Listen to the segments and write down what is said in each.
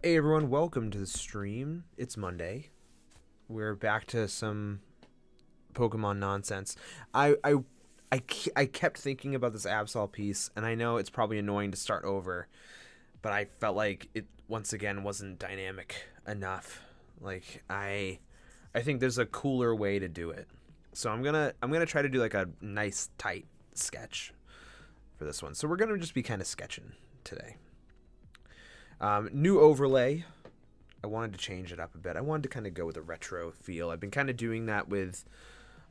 Hey everyone, welcome to the stream. It's Monday. We're back to some Pokemon nonsense. I I I kept thinking about this Absol piece, and I know it's probably annoying to start over, but I felt like it once again wasn't dynamic enough. Like I think there's a cooler way to do it. So I'm gonna try to do like a nice tight sketch for this one. So we're gonna just be kind of sketching today. New overlay. I wanted to change it up a bit. I wanted to kind of go with a retro feel. I've been kind of doing that with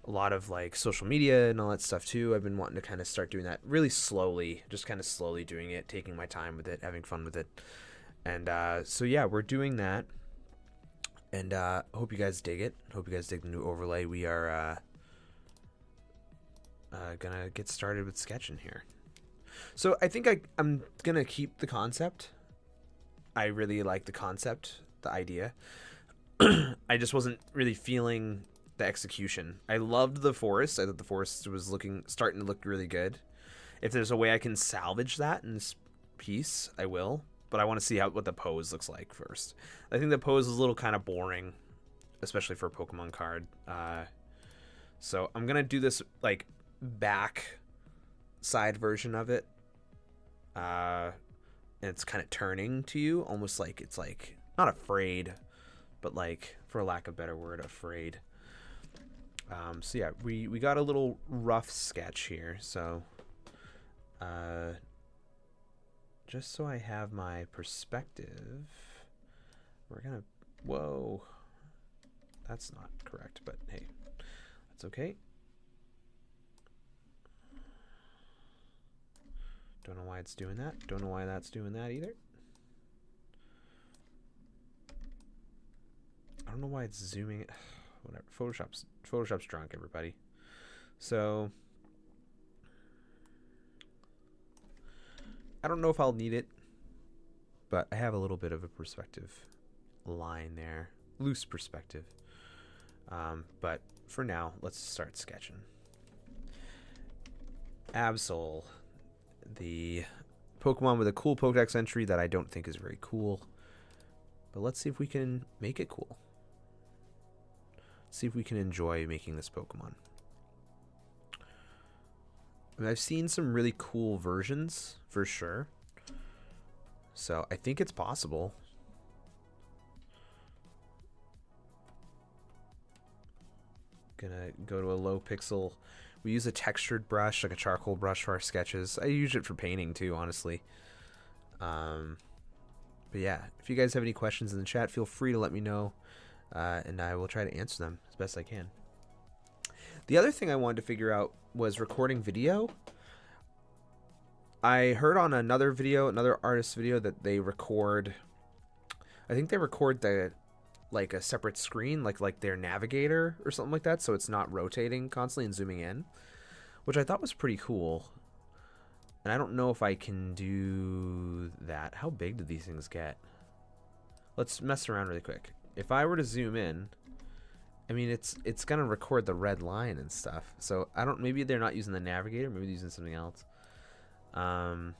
a lot of like social media and all that stuff too. I've been wanting to kind of start doing that really slowly, just kind of slowly doing it, taking my time with it, having fun with it. And so yeah, we're doing that. And hope you guys dig it. Hope you guys dig the new overlay. We are gonna get started with sketching here. So I think I'm gonna keep the concept. I really like the concept, the idea. I just wasn't really feeling the execution. I loved the forest. I thought the forest was starting to look really good. If there's a way I can salvage that in this piece, I will. But I want to see what the pose looks like first. I think the pose is a little kind of boring, especially for a Pokemon card. So I'm gonna do this like back side version of it. And it's kind of turning to you, almost like it's like not afraid, but like, for lack of a better word, afraid. So yeah, we got a little rough sketch here. So just so I have my perspective, we're gonna, whoa, that's not correct, but hey, that's okay. Don't know why it's doing that. Don't know why that's doing that either. I don't know why it's zooming. Whatever. Photoshop's drunk, everybody. So I don't know if I'll need it, but I have a little bit of a perspective line there, loose perspective. But for now, let's start sketching. Absol, the Pokemon with a cool Pokedex entry that I don't think is very cool. But let's see if we can make it cool. See if we can enjoy making this Pokemon. I mean, I've seen some really cool versions, for sure. So I think it's possible. Gonna go to a low pixel. We use a textured brush, like a charcoal brush for our sketches. I use it for painting too, honestly. But yeah, if you guys have any questions in the chat, feel free to let me know, and I will try to answer them as best I can. The other thing I wanted to figure out was recording video. I heard on another artist video, that they record, I think they record like a separate screen, like their navigator or something like that, so it's not rotating constantly and zooming in, which I thought was pretty cool. And I don't know if I can do that. How big do these things get? Let's mess around really quick. If I were to zoom in, I mean, it's gonna record the red line and stuff. So I don't, maybe they're not using the navigator, maybe they're using something else. But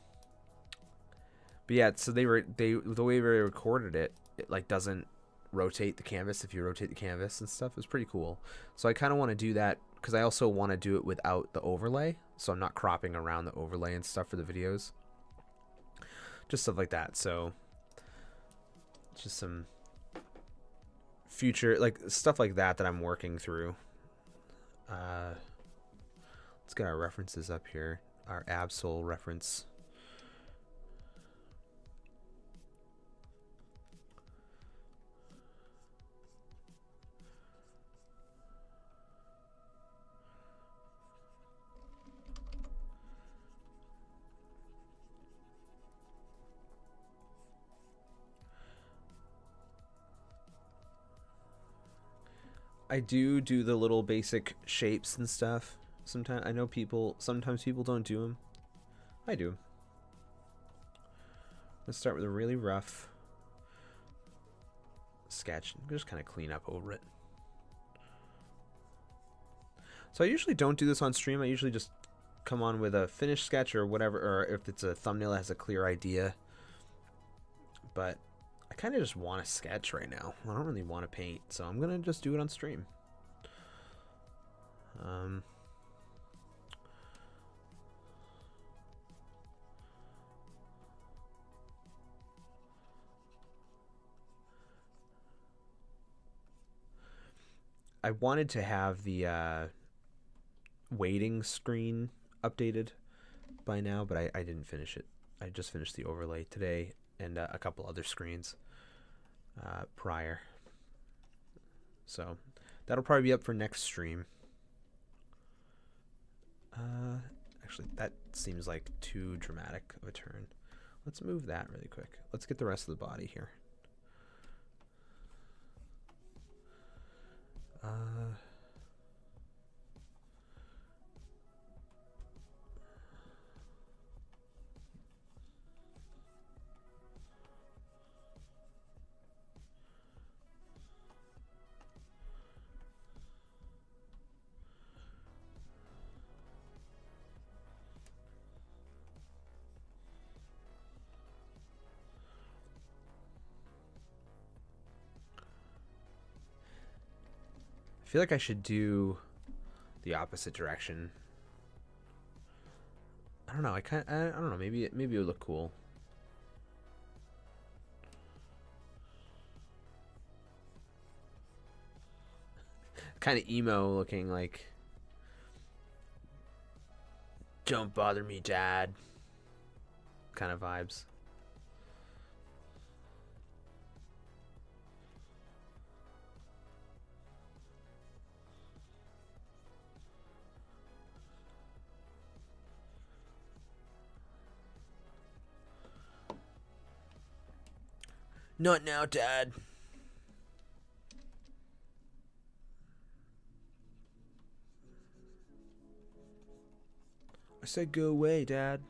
yeah, so the way they recorded it like doesn't rotate the canvas if you rotate the canvas and stuff. Is pretty cool. So I kind of want to do that because I also want to do it without the overlay, so I'm not cropping around the overlay and stuff for the videos, just stuff like that. So just some future like stuff like that I'm working through. Let's get our references up here, our Absol reference. I do the little basic shapes and stuff. Sometimes I know sometimes people don't do them. I do. Let's start with a really rough sketch. Just kind of clean up over it. So I usually don't do this on stream. I usually just come on with a finished sketch or whatever, or if it's a thumbnail that has a clear idea. But I kind of just want to sketch right now. I don't really want to paint, so I'm gonna just do it on stream. I wanted to have the waiting screen updated by now, but I didn't finish it. I just finished the overlay today and a couple other screens prior. So that'll probably be up for next stream. Actually, that seems like too dramatic of a turn. Let's move that really quick. Let's get the rest of the body here. I feel like I should do the opposite direction. I don't know. I don't know. Maybe it would look cool. Kind of emo looking, like "Don't bother me, Dad" kind of vibes. Not now, Dad. I said go away, Dad.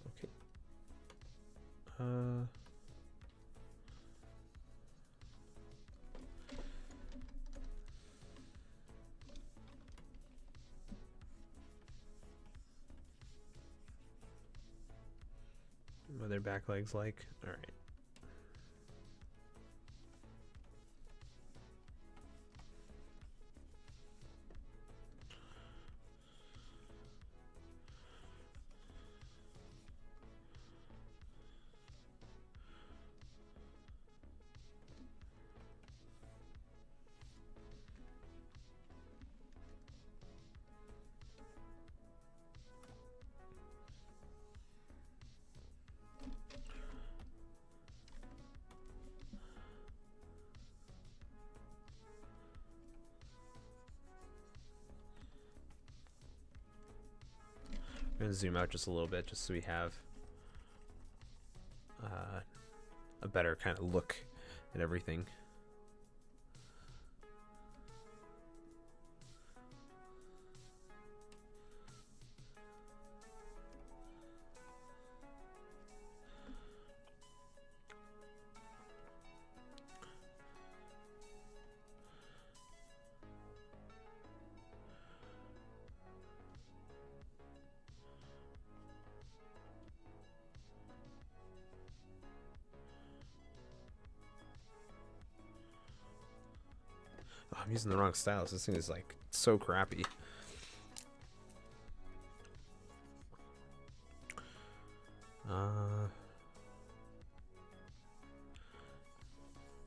Okay. What are their back legs like? All right. I'm going to zoom out just a little bit just so we have a better kind of look at everything. Oh, I'm using the wrong stylus. This thing is like so crappy.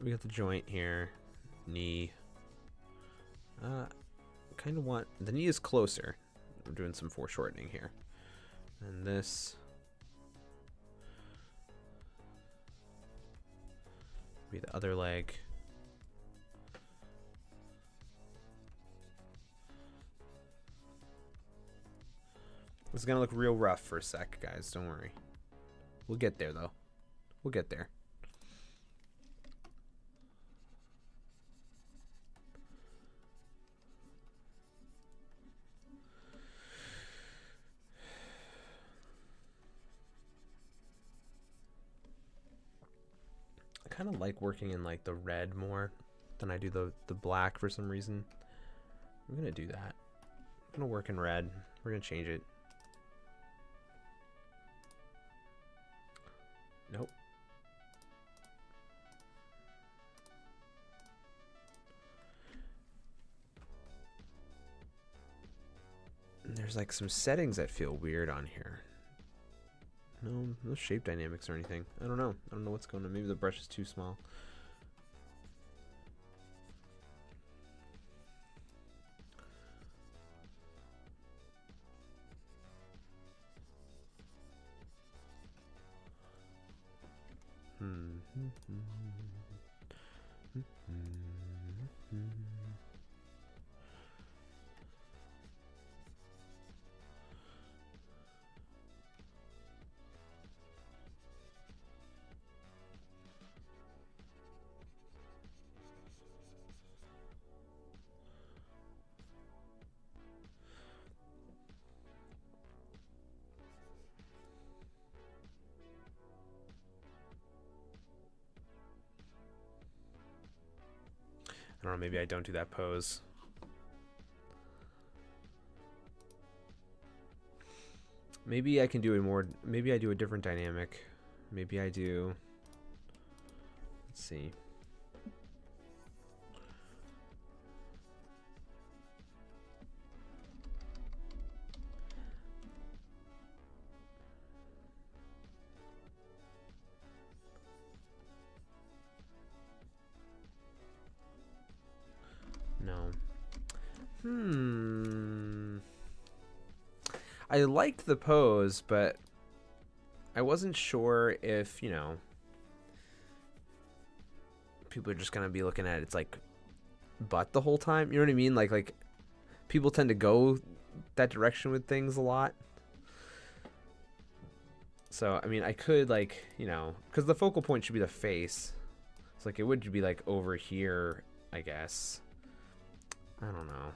We got the joint here, knee. Kind of want the knee is closer. We're doing some foreshortening here, and this be the other leg. This is gonna look real rough for a sec, guys. Don't worry. We'll get there, though. We'll get there. kind of like working in like the red more than I do the black for some reason. I'm gonna do that. I'm gonna work in red. We're gonna change it. Nope. And there's like some settings that feel weird on here. No shape dynamics or anything. I don't know. I don't know what's going on. Maybe the brush is too small. I don't know, maybe I don't do that pose. Maybe I can do a more, maybe I do a different dynamic. Maybe I do, let's see. No. I liked the pose, but I wasn't sure if, you know, people are just gonna be looking at it's like butt the whole time. You know what I mean? Like people tend to go that direction with things a lot. So I mean, I could like, you know, because the focal point should be the face. It's like it would be like over here, I guess. I don't know.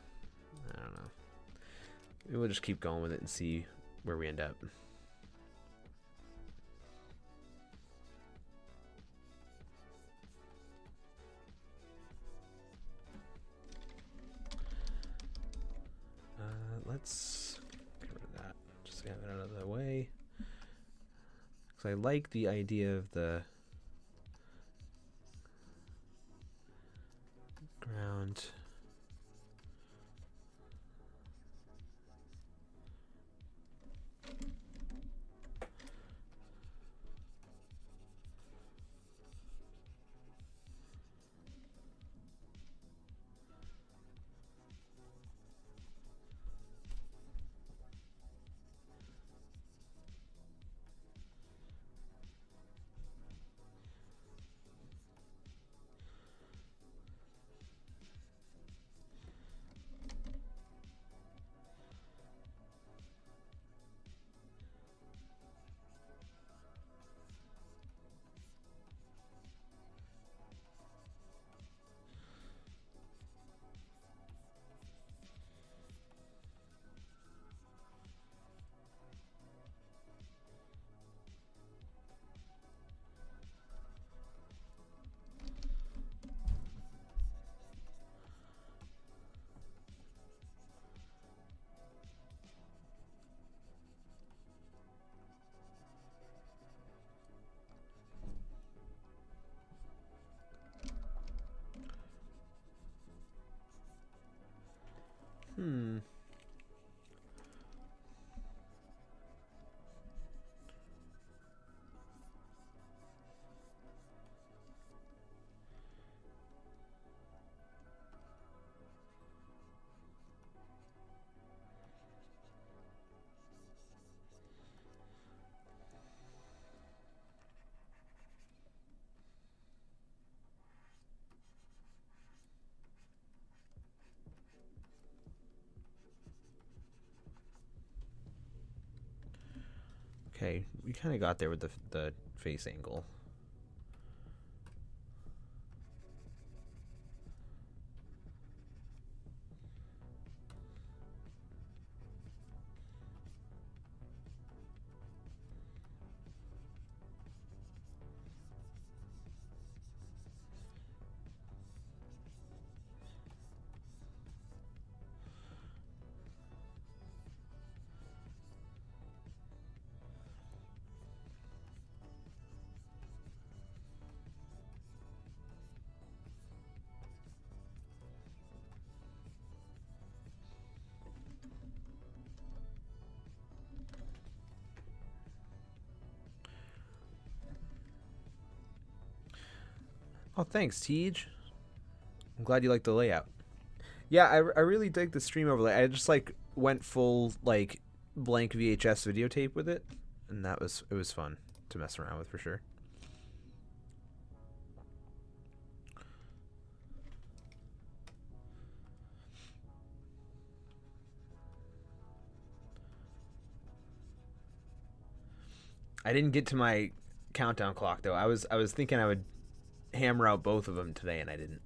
Maybe we'll just keep going with it and see where we end up. Let's get rid of that. Just get it out of the way. Because I like the idea of the ground. Okay, we kind of got there with the face angle. Oh, thanks, Tej. I'm glad you like the layout. Yeah, I really dig the stream overlay. I just like went full like blank VHS videotape with it, and it was fun to mess around with for sure. I didn't get to my countdown clock though. I was thinking I would hammer out both of them today, and I didn't.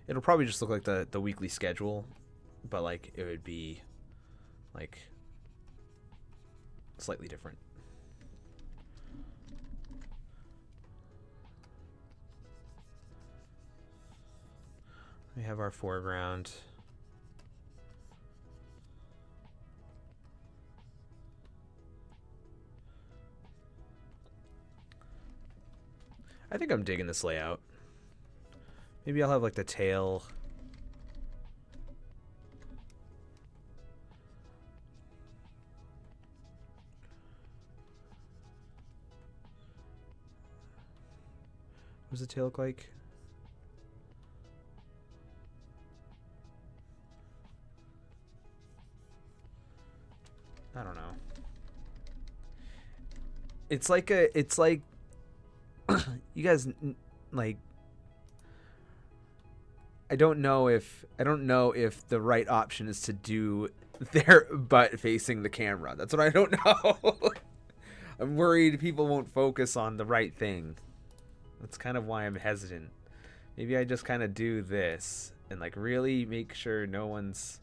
It'll probably just look like the weekly schedule, but like it would be like slightly different. We have our foreground. I think I'm digging this layout. Maybe I'll have like the tail. What does the tail look like? I don't know. It's like you guys like I don't know if the right option is to do their butt facing the camera. That's what I don't know. I'm worried people won't focus on the right thing. That's kind of why I'm hesitant. Maybe I just kind of do this and like really make sure no one's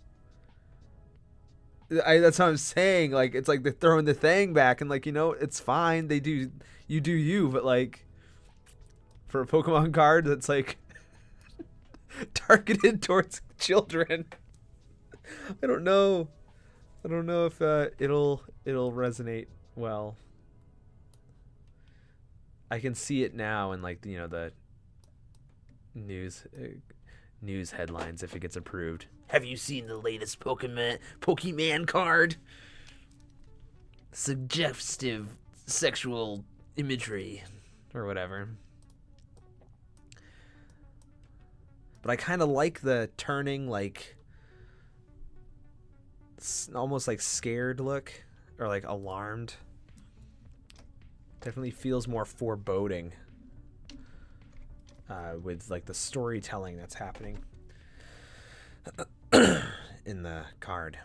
that's what I'm saying. Like it's like they're throwing the thing back, and like it's fine. They do you, but like for a Pokemon card that's like targeted towards children, I don't know. I don't know if it'll resonate well. I can see it now in like the news headlines if it gets approved. Have you seen the latest Pokemon card? Suggestive sexual imagery or whatever. But I kind of like the turning like almost like scared look or like alarmed. Definitely feels more foreboding with like the storytelling that's happening in the card.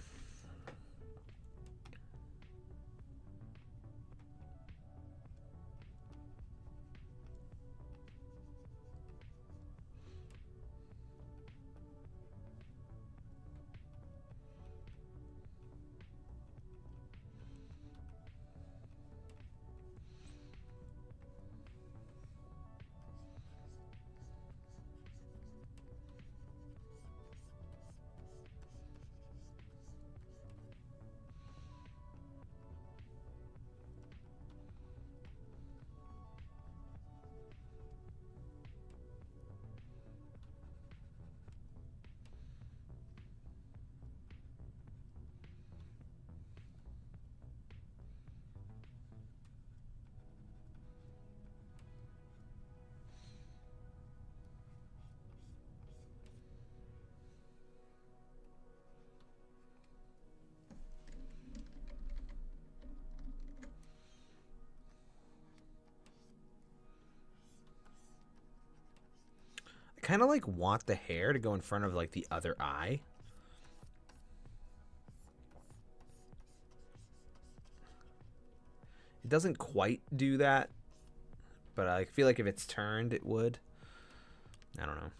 Kind of like want the hair to go in front of like the other eye. It doesn't quite do that, but I feel like if it's turned, it would. I don't know.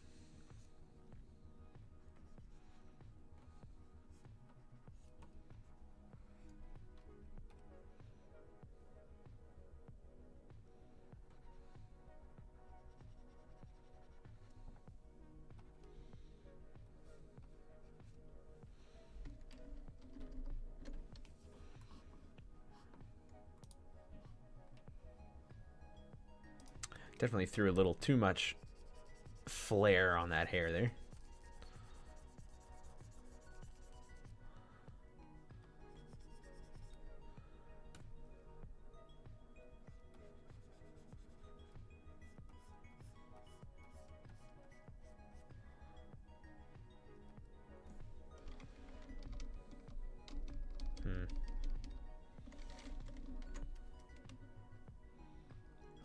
Definitely threw a little too much flair on that hair there.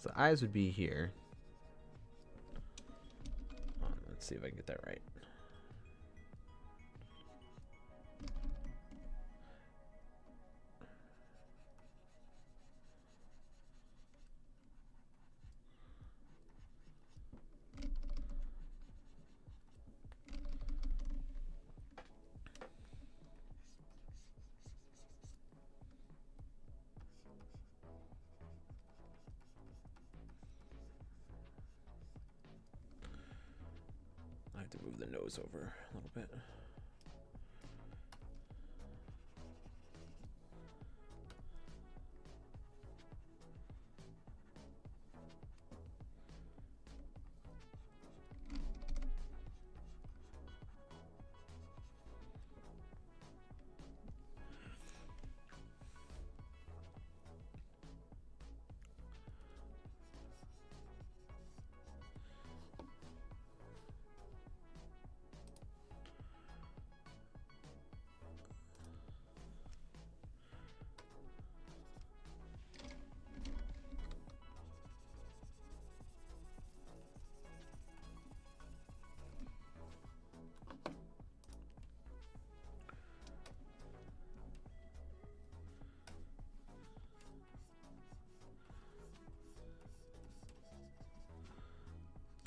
So the eyes would be here. Let's see if I can get that right. I have to move the nose over a little bit.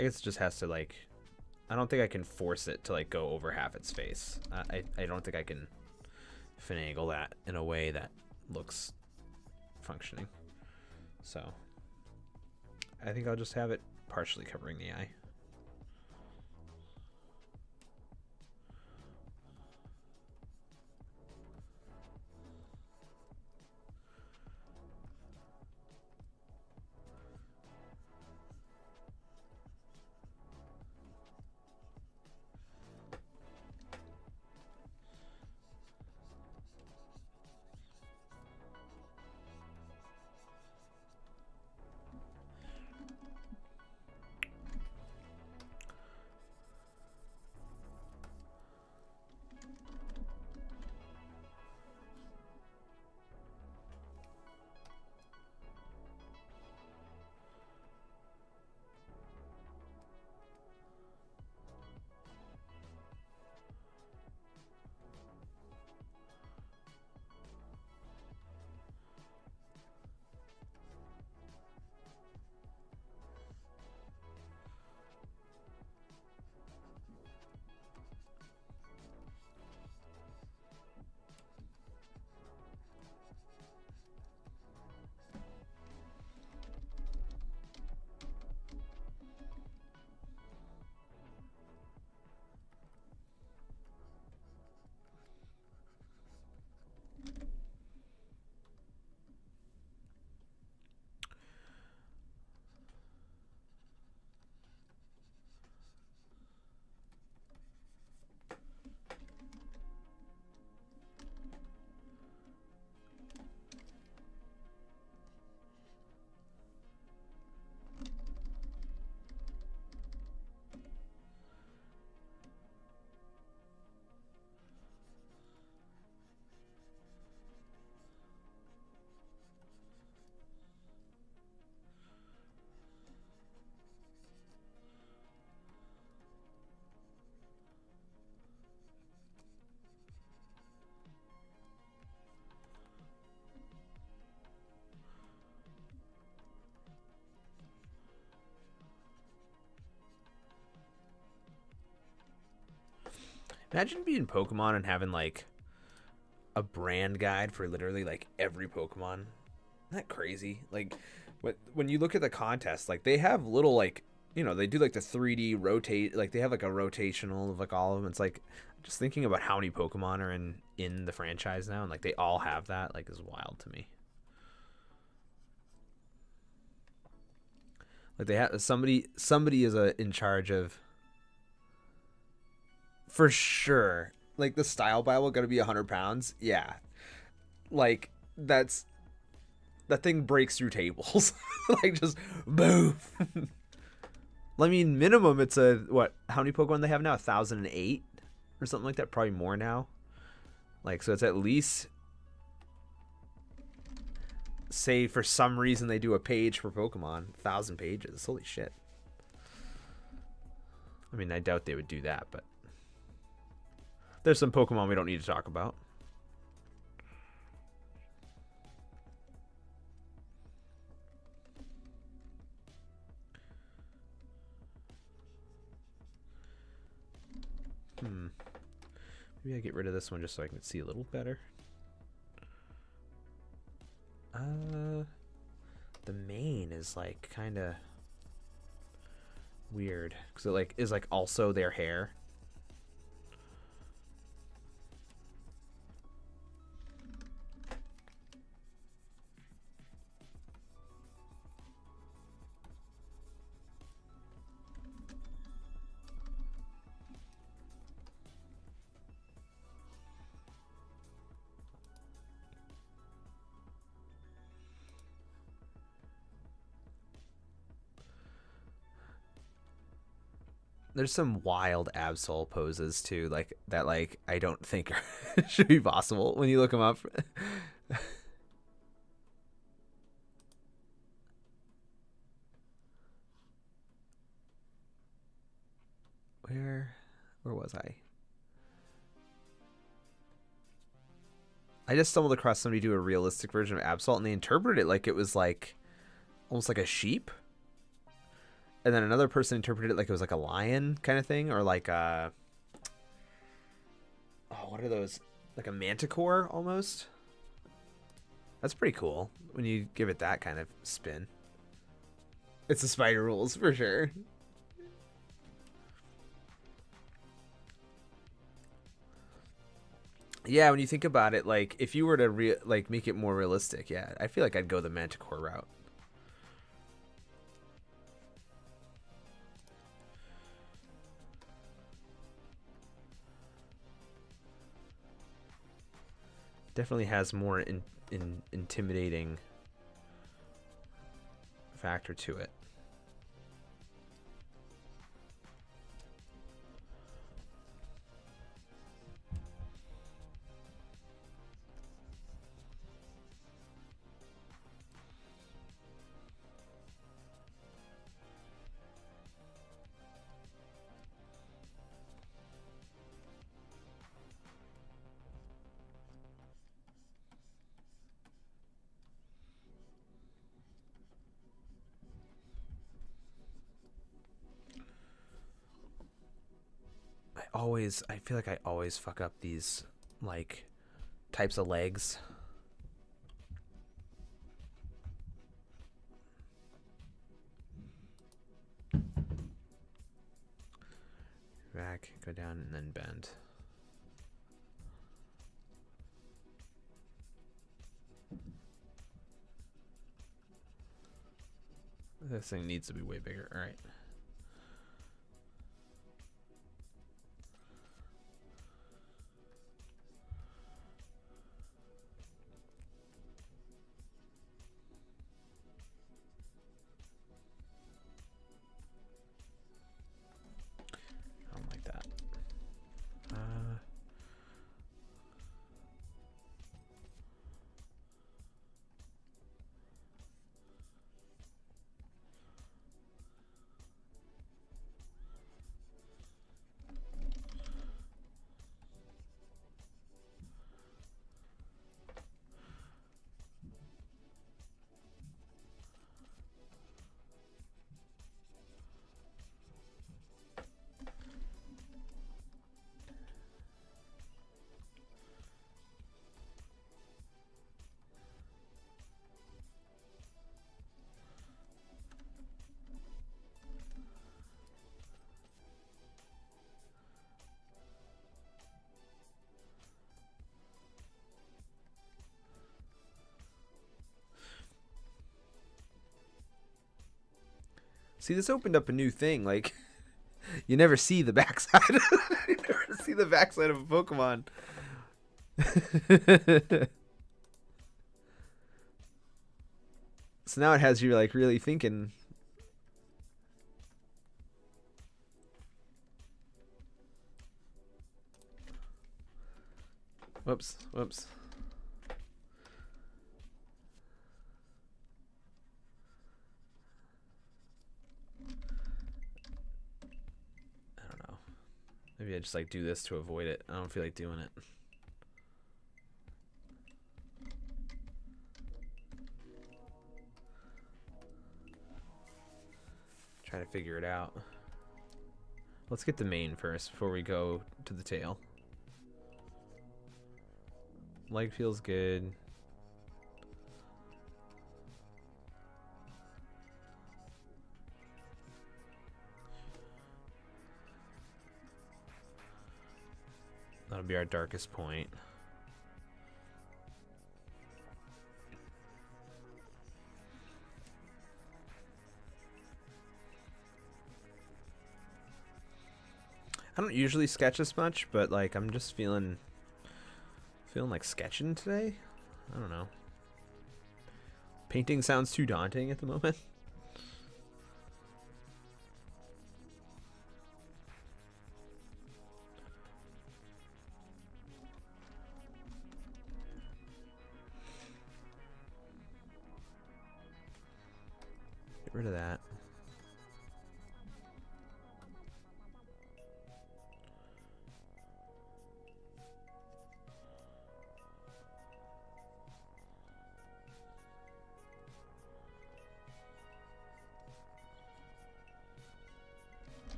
I guess it just has to, like, I don't think I can force it to, like, go over half its face. I don't think I can finagle that in a way that looks functioning. So I think I'll just have it partially covering the eye. Imagine being Pokemon and having, like, a brand guide for literally, like, every Pokemon. Isn't that crazy? Like, when you look at the contest, like, they have little, like, you know, they do, like, the 3D rotate, like, they have, like, a rotational of, like, all of them. It's like, just thinking about how many Pokemon are in the franchise now, and, like, they all have that, like, is wild to me. Like, they have somebody is in charge of, for sure. Like, the style Bible got to be 100 pounds. Yeah, like, that thing breaks through tables. Like, just boom. I mean, minimum it's a what? How many Pokemon they have now? 1,008 or something like that. Probably more now. Like, so it's at least say for some reason they do a page for Pokemon, 1,000 pages. Holy shit. I mean, I doubt they would do that, but there's some Pokemon we don't need to talk about. Maybe I get rid of this one just so I can see a little better. The mane is like kind of weird because it like is like also their hair. There's some wild Absol poses too, like that. Like I don't think should be possible when you look them up. Where was I? I just stumbled across somebody do a realistic version of Absol, and they interpreted it like it was like almost like a sheep. And then another person interpreted it like it was like a lion kind of thing, or like a what are those? Like a manticore almost. That's pretty cool when you give it that kind of spin. It's the spider rules for sure. Yeah, when you think about it, like if you were to like make it more realistic, yeah, I feel like I'd go the manticore route. Definitely has more intimidating factor to it. I feel like I always fuck up these like types of legs. Back, go down, and then bend. This thing needs to be way bigger. All right. See, this opened up a new thing. Like, you never see the backside. You never see the backside of a Pokemon. So now it has you like really thinking. Whoops. Maybe I just like do this to avoid it. I don't feel like doing it. Trying to figure it out. Let's get the mane first before we go to the tail. Leg feels good. That'll be our darkest point. I don't usually sketch this much, but like I'm just feeling like sketching today. I don't know. Painting sounds too daunting at the moment. Get rid of that.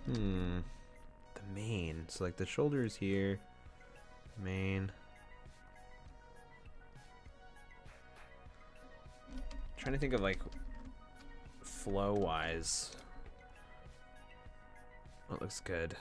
The mane. So like the shoulders here. Mane. Trying to think of like flow wise. That looks good.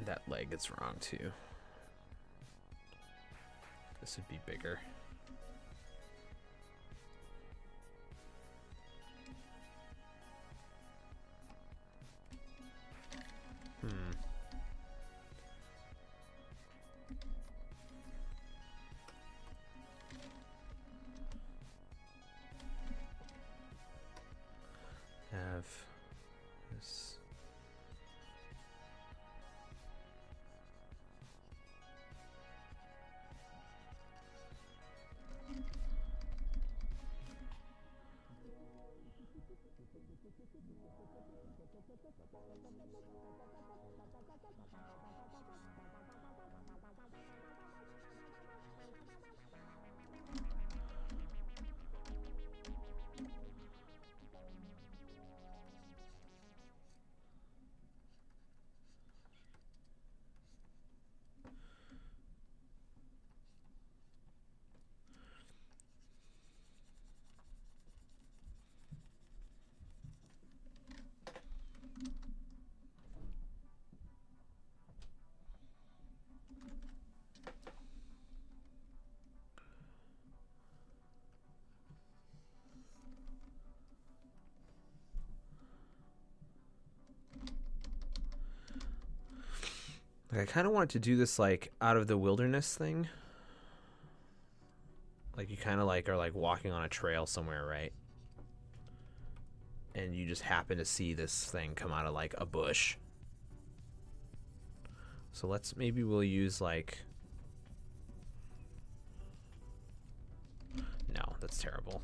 That leg is wrong too. This would be bigger. Have this. Like, I kind of want to do this like out of the wilderness thing. Like you kind of like are like walking on a trail somewhere, right? And you just happen to see this thing come out of like a bush. So maybe we'll use like, no, that's terrible.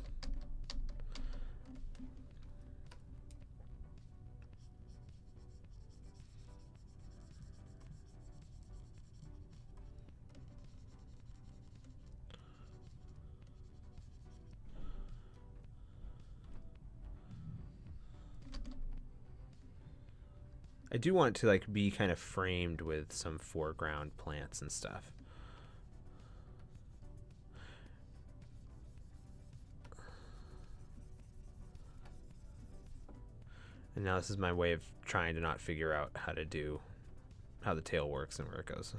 I do want to like be kind of framed with some foreground plants and stuff. And now this is my way of trying to not figure out how the tail works and where it goes.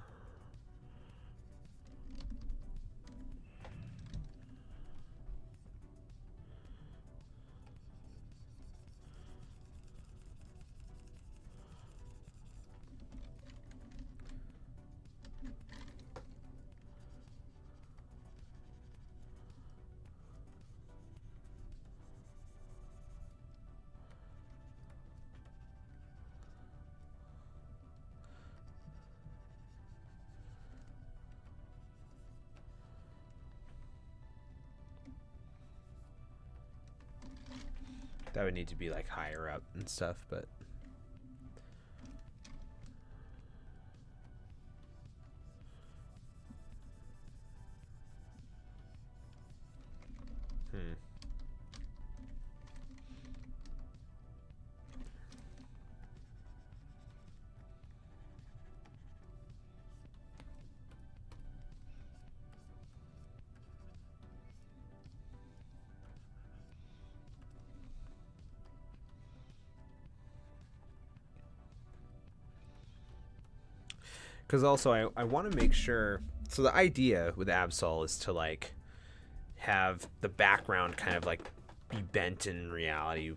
That would need to be like higher up and stuff, but because also I want to make sure. So the idea with Absol is to like have the background kind of like be bent in reality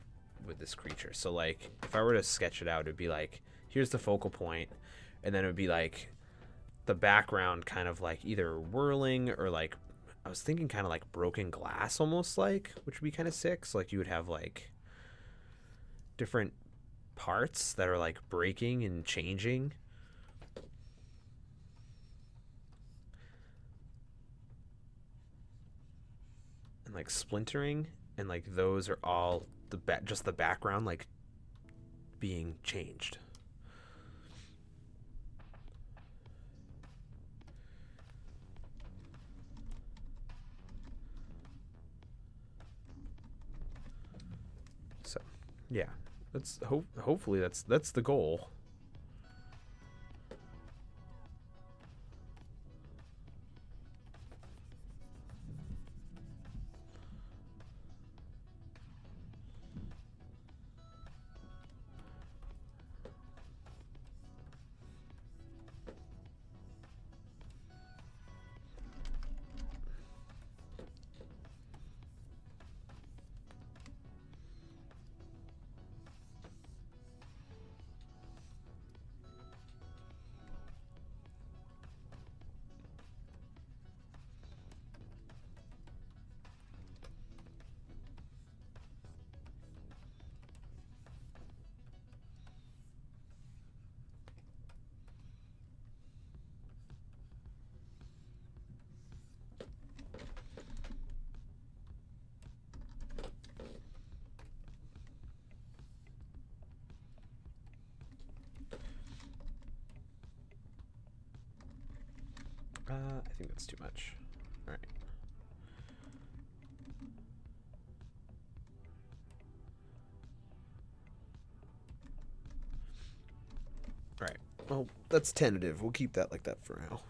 with this creature. So like if I were to sketch it out, it'd be like here's the focal point, and then it would be like the background kind of like either whirling or like I was thinking kind of like broken glass almost like, which would be kind of sick. So like you would have like different parts that are like breaking and changing. And like splintering, and like those are all just the background like being changed. So, yeah, that's hopefully that's the goal. I think that's too much. All right. All right. Well, that's tentative. We'll keep that like that for now.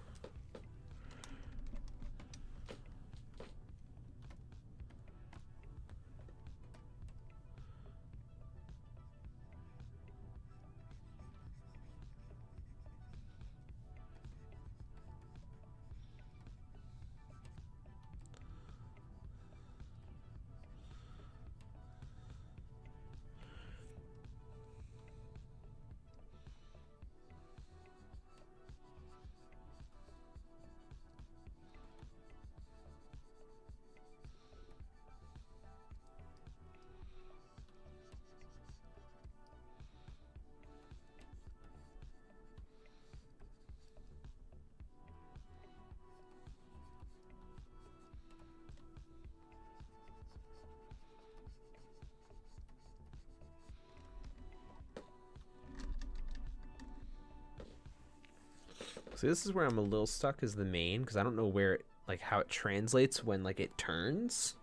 So this is where I'm a little stuck is the main, because I don't know where it, like how it translates when like it turns.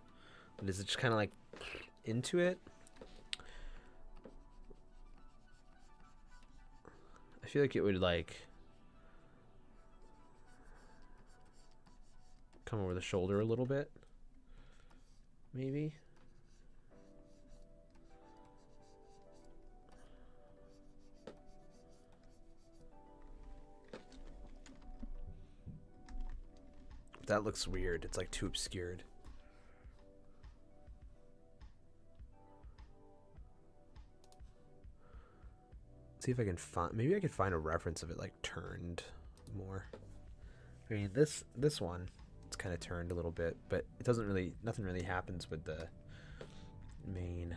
Is it just kind of like into it? I feel like it would like come over the shoulder a little bit. Maybe. That looks weird. It's like too obscured. Let's see if I can find. Maybe I could find a reference of it like turned more. I mean, this one, it's kind of turned a little bit, but it doesn't really. Nothing really happens with the main.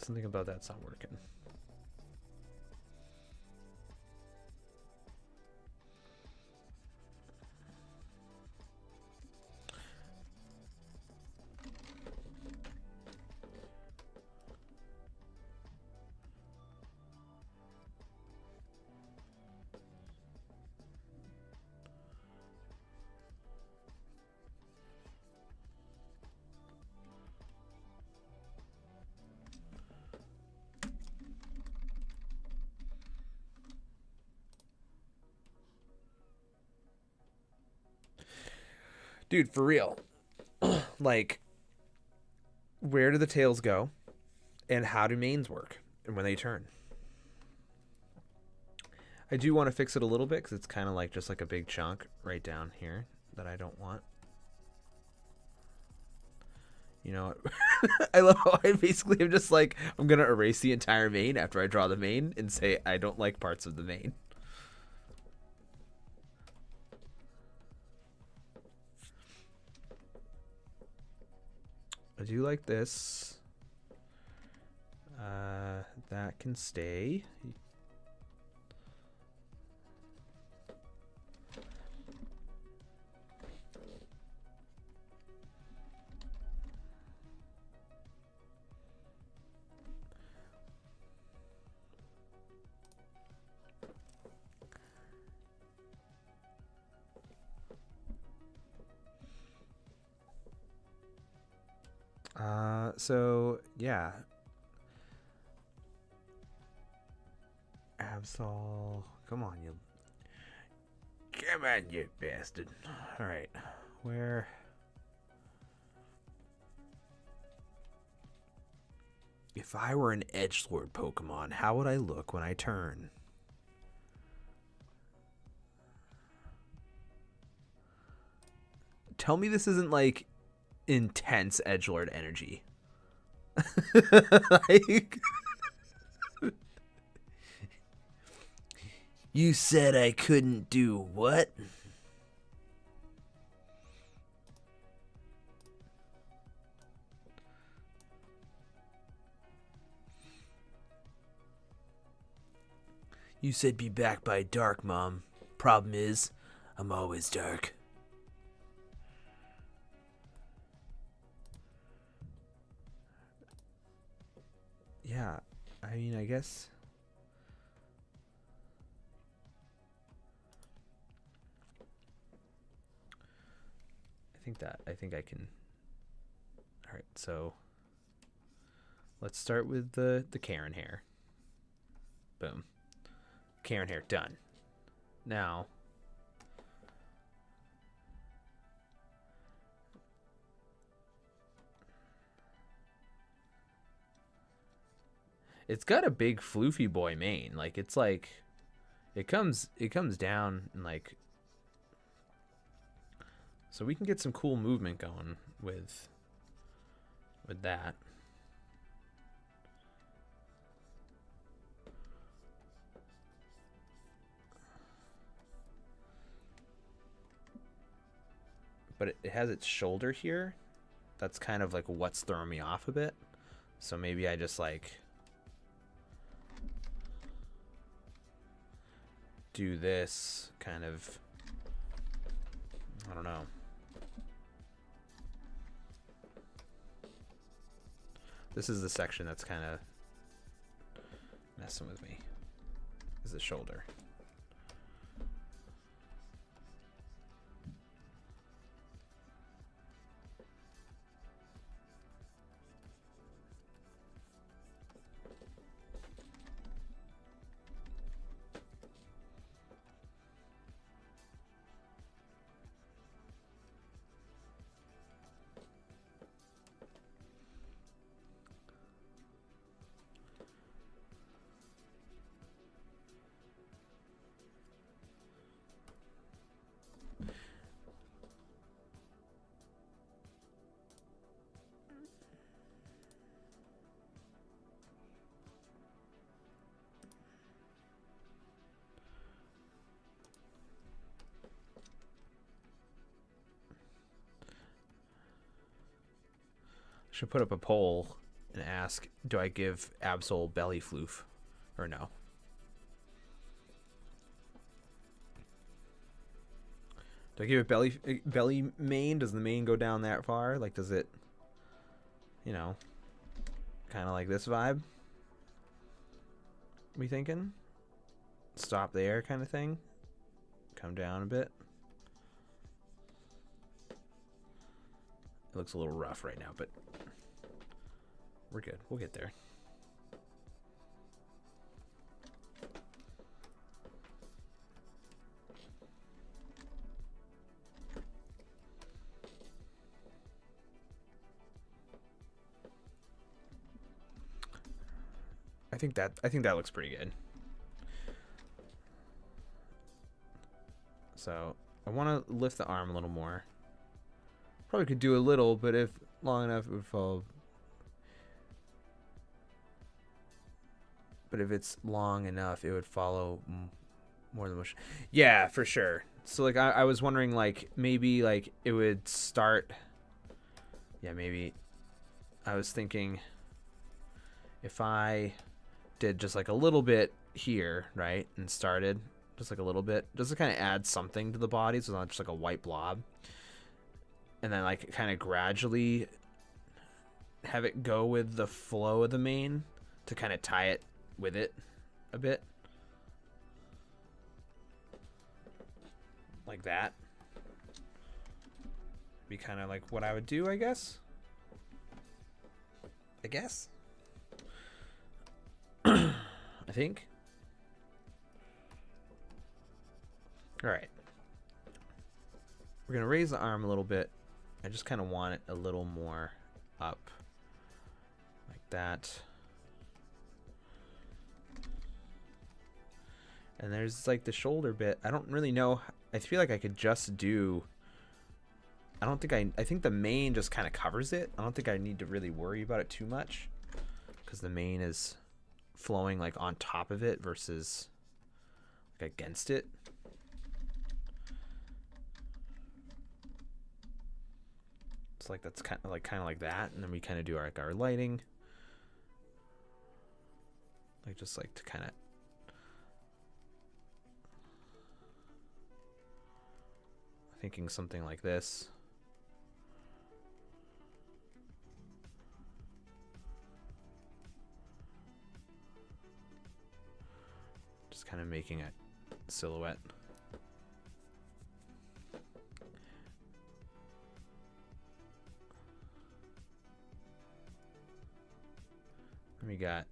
something about that's not working. Dude, for real. Like, where do the tails go? And how do mains work? And when they turn? I do want to fix it a little bit because it's kind of like just like a big chunk right down here that I don't want. You know, I love how I basically am just like, I'm going to erase the entire main after I draw the main and say I don't like parts of the main. I do like this. That can stay. So yeah. Absol, come on, you bastard. All right, where? If I were an edgelord Pokemon, how would I look when I turn? Tell me this isn't like intense edgelord energy. Like, you said I couldn't do what? You said be back by dark, Mom. Problem is, I'm always dark. Yeah, I mean, I guess. I think I can. All right, so let's start with the Karen hair. Boom. Karen hair done. Now it's got a big floofy boy mane. Like it's like it comes down and like, so we can get some cool movement going with that. But it has its shoulder here. That's kind of like what's throwing me off a bit. So maybe I just like do this kind of, I don't know. This is the section that's kind of messing with me, is the shoulder. Should put up a poll and ask, do I give Absol belly floof or no? Do I give it belly mane? Does the mane go down that far? Like, does it, you know, kind of like this vibe? We thinking? Stop there kind of thing? Come down a bit? It looks a little rough right now, but we're good. We'll get there. I think that looks pretty good. So I want to lift the arm a little more. Probably could do a little, but if long enough, it would fall. But if it's long enough, it would follow more than motion. Yeah, for sure. So like I was wondering, like maybe like it would start. Yeah, maybe. I was thinking if I did just like a little bit here, right, and started just like a little bit, just to kind of add something to the body, so it's not just like a white blob, and then like kind of gradually have it go with the flow of the mane to kind of tie it with it a bit, like that. Be kind of like what I would do, I guess. I think. All right. We're going to raise the arm a little bit. I just kind of want it a little more up. Like that. And there's like the shoulder bit. I don't really know. I feel like I could just do... I think the mane just kind of covers it. I don't think I need to really worry about it too much, because the mane is flowing like on top of it versus like against it. It's like that's kind of like that, and then we kind of do our lighting, like just like to kind of thinking something like this. Just kind of making a silhouette. We got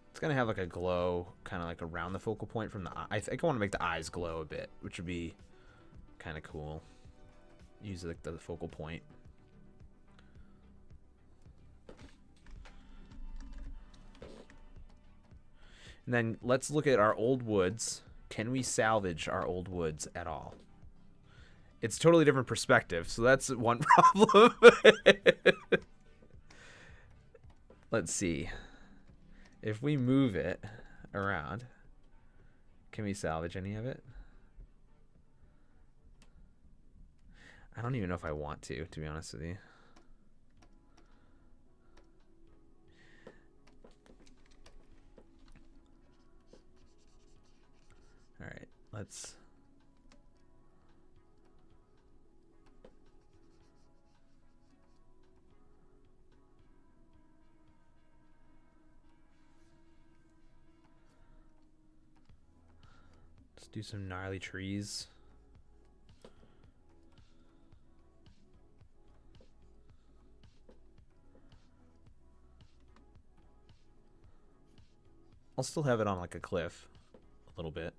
it's gonna have like a glow kind of like around the focal point from the eye. I think I want to make the eyes glow a bit, which would be kind of cool. Use like the focal point. And then let's look at our old woods. Can we salvage our old woods at all? It's totally different perspective, so that's one problem. Let's see. If we move it around, can we salvage any of it? I don't even know if I want to be honest with you. All right, let's... let's do some gnarly trees. I'll still have it on like a cliff a little bit.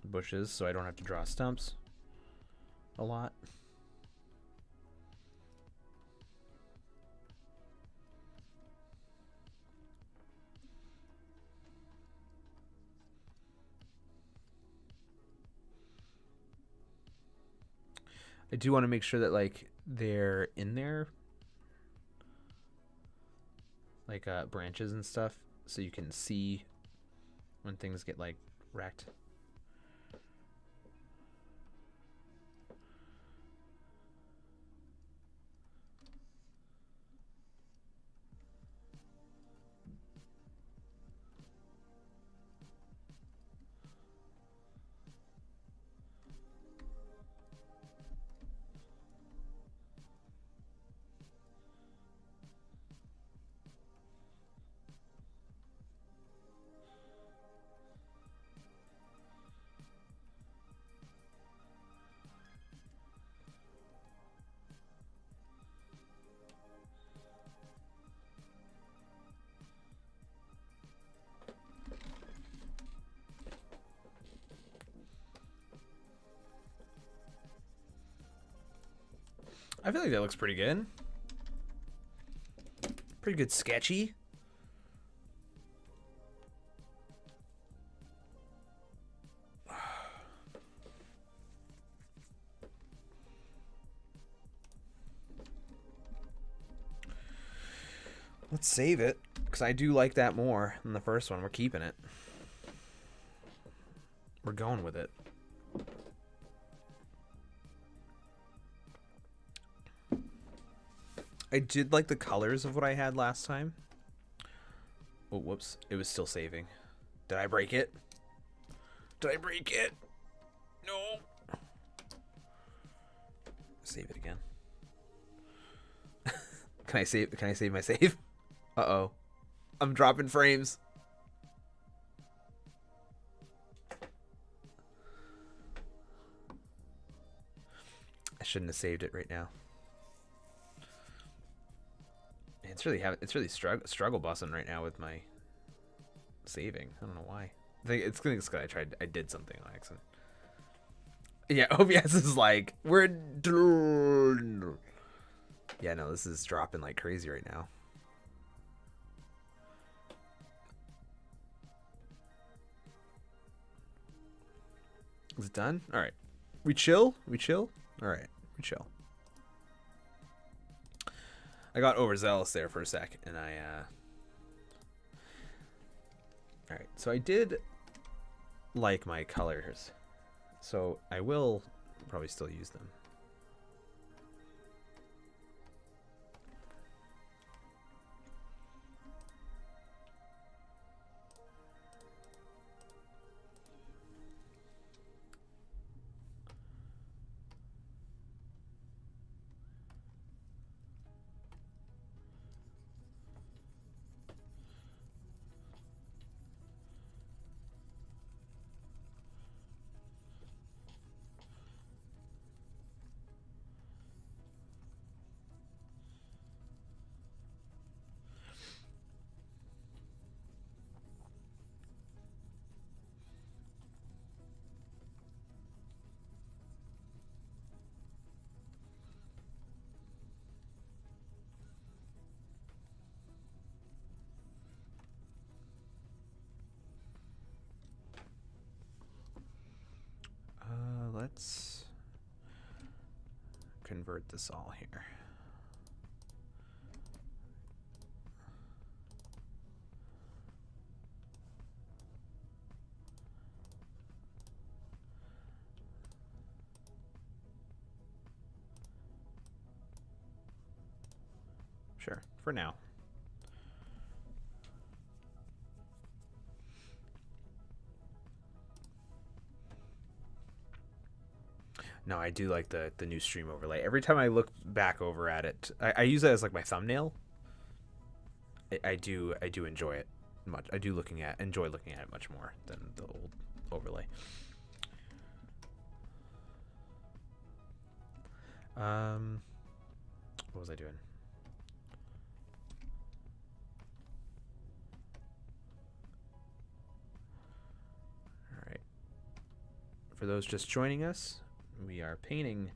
Bushes, so I don't have to draw stumps a lot. I do want to make sure that like they're in there, like branches and stuff, so you can see when things get like wrecked. I feel like that looks pretty good. Pretty good sketchy. Let's save it, because I do like that more than the first one. We're keeping it. We're going with it. I did like the colors of what I had last time. Oh, whoops. It was still saving. Did I break it? Did I break it? No. Save it again. Can I save my save? Uh-oh. I'm dropping frames. I shouldn't have saved it right now. It's really struggle bussing right now with my saving. I don't know why. I think it's because I did something on accident. Yeah, OBS is like, we're done. Yeah, no, this is dropping like crazy right now. Is it done? All right. We chill? We chill? All right. We chill. I got overzealous there for a sec, and I, all right, so I did like my colors, so I will probably still use them. Let's convert this all here. Sure, for now. No, I do like the new stream overlay. Every time I look back over at it, I use it as like my thumbnail. I do enjoy it much. I do enjoy looking at it much more than the old overlay. What was I doing? All right. For those just joining us, we are painting.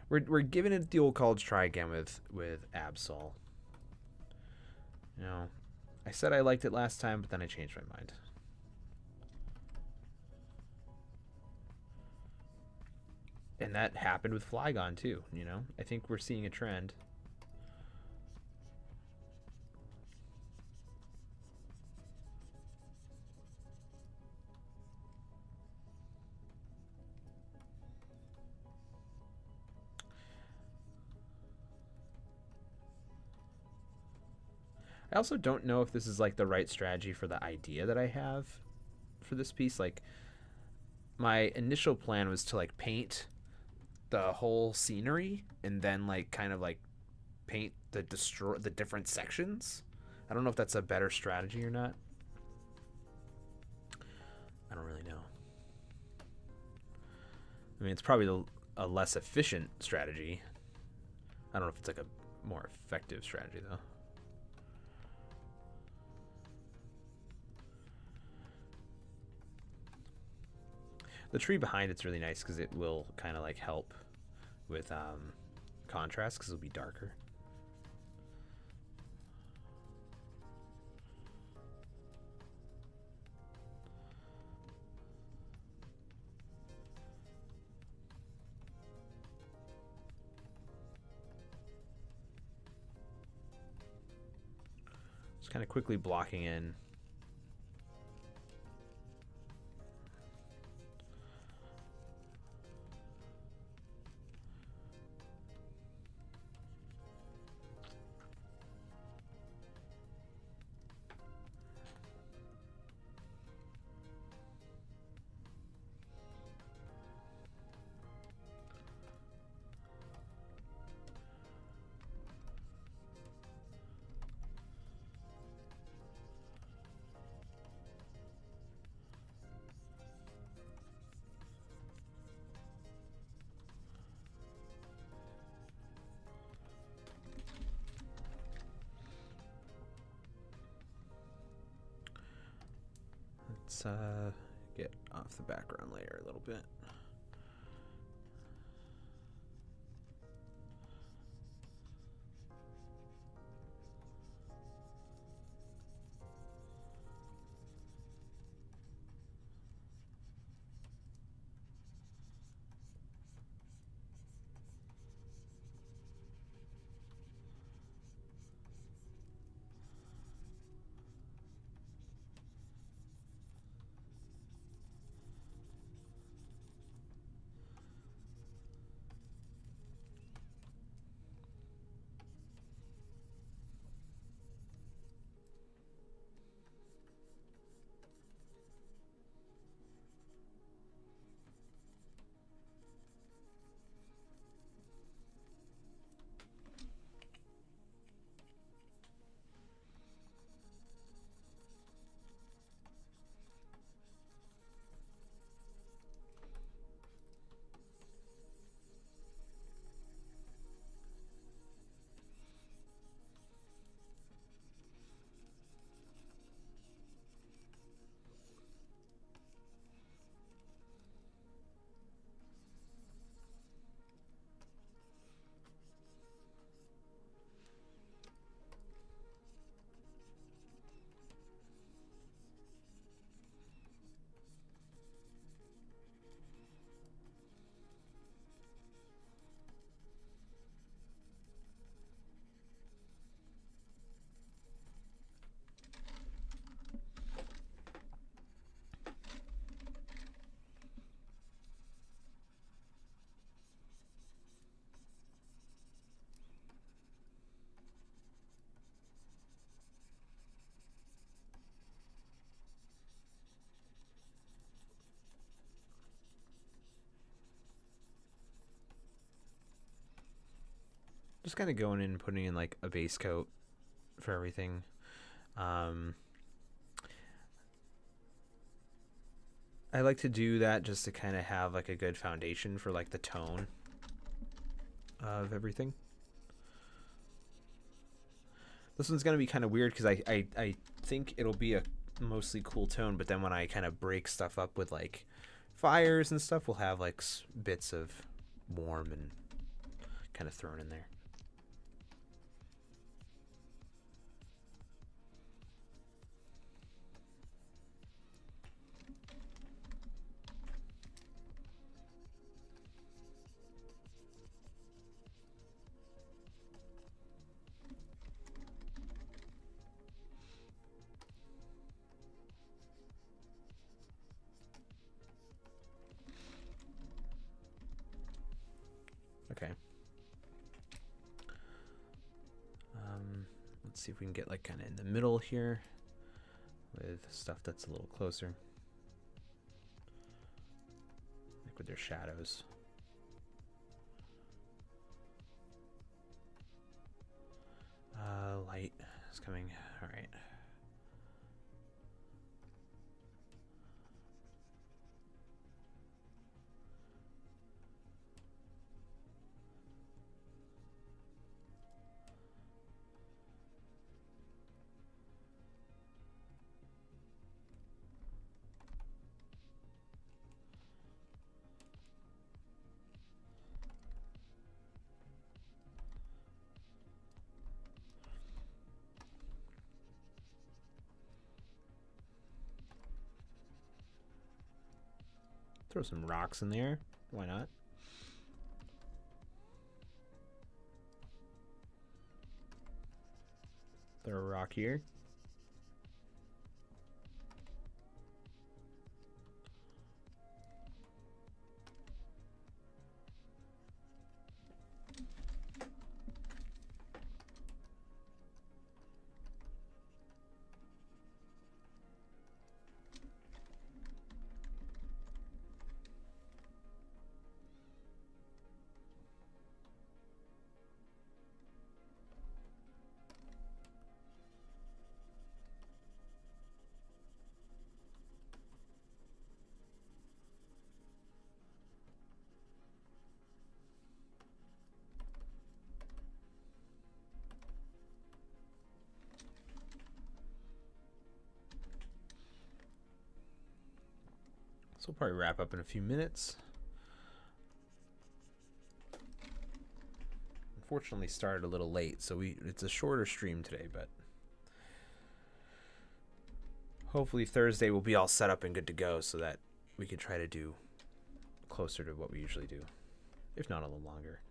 We're giving it the old college try again with Absol. You know, I said I liked it last time, but then I changed my mind. And that happened with Flygon too, you know? I think we're seeing a trend. I also don't know if this is like the right strategy for the idea that I have for this piece. Like, my initial plan was to like paint the whole scenery and then like kind of like paint the different sections. I don't know if that's a better strategy or not. I don't really know. I mean, it's probably a less efficient strategy. I don't know if it's like a more effective strategy though. The tree behind it's really nice because it will kind of like help with contrast because it'll be darker. Just kind of quickly blocking in. Let's get off the background layer a little bit. Just kind of going in and putting in like a base coat for everything. I like to do that just to kind of have like a good foundation for like the tone of everything. This one's gonna be kind of weird because I think it'll be a mostly cool tone, but then when I kind of break stuff up with like fires and stuff, we'll have like bits of warm and kind of thrown in there. Okay. Let's see if we can get like kind of in the middle here with stuff that's a little closer. Like with their shadows. Light is coming. All right. Throw some rocks in there. Why not? Throw a rock here. So we'll probably wrap up in a few minutes. Unfortunately started a little late, so it's a shorter stream today, but hopefully Thursday will be all set up and good to go so that we can try to do closer to what we usually do, if not a little longer.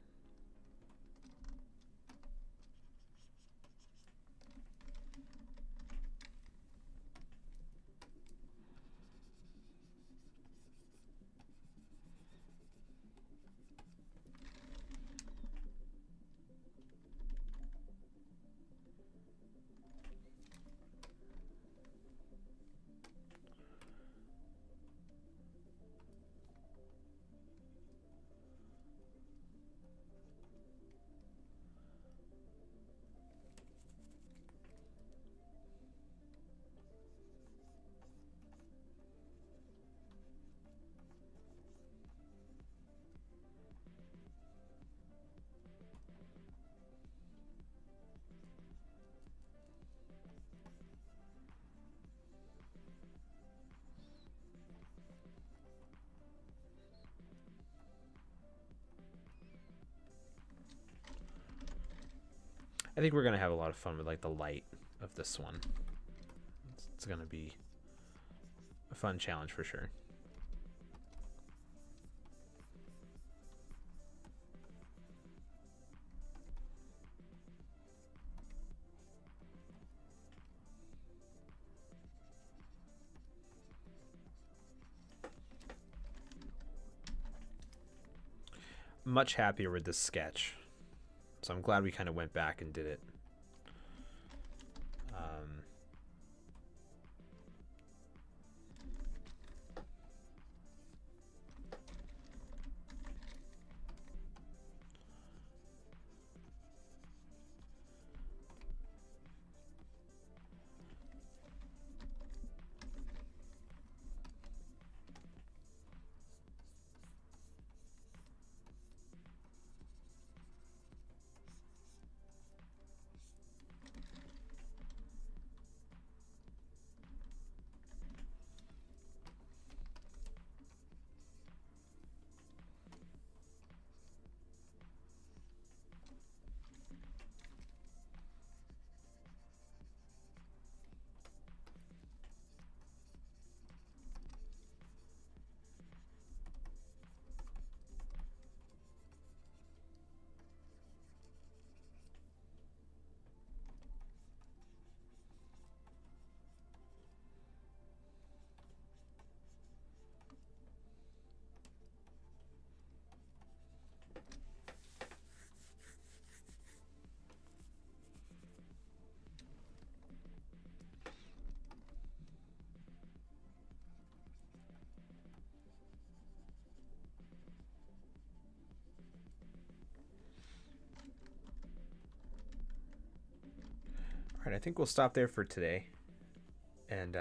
I think we're gonna have a lot of fun with like the light of this one. It's gonna be a fun challenge for sure. Much happier with this sketch, so I'm glad we kind of went back and did it. right, I think we'll stop there for today, and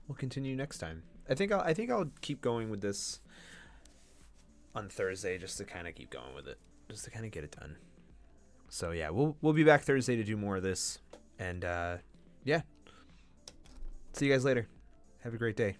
we'll continue next time. I think I'll keep going with this on Thursday just to kind of keep going with it, just to kind of get it done. So yeah, we'll be back Thursday to do more of this, and yeah, see you guys later. Have a great day.